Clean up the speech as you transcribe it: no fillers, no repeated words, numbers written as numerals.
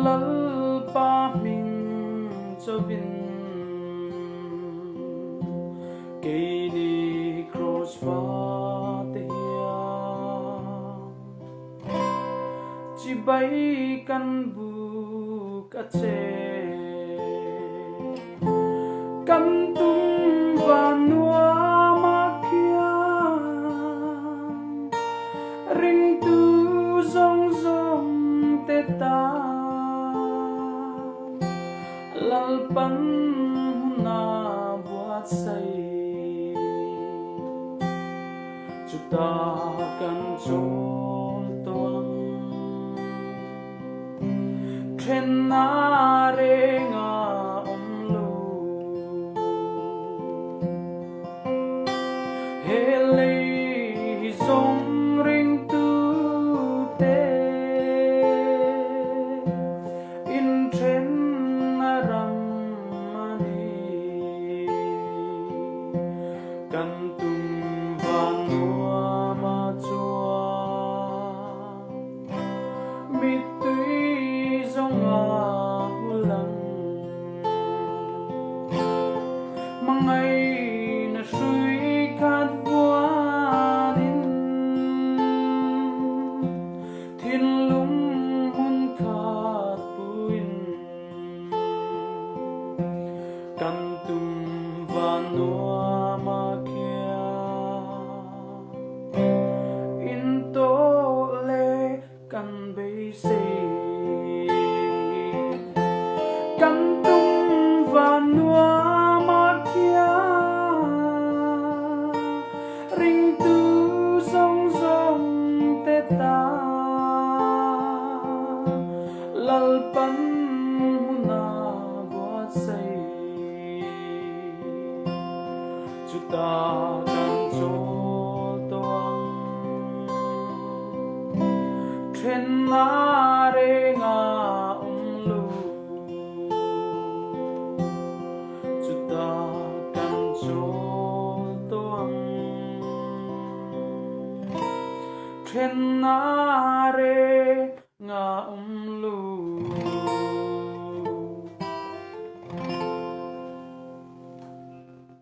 lal pa mình cho vin cây đi cross va te chỉ bay căn bu cả che căn tung và nua ma kia ring tu zong zong te ta lal pan na buat say chuta kan chol toang khen na re nga lo hele zong ring tu te in khen na ram mani kan tum van nua ma chua mi tui zong a hulang mangai na shui khat vuanin thin lung hun khat puin kan tum van nua ma kia in to le kan bei se kan tum van nua ma kia ring tu song song te ta lal pan na buat say chuta kan chol toang khen na re nga lu chuta kan chol toang khen na re nga lu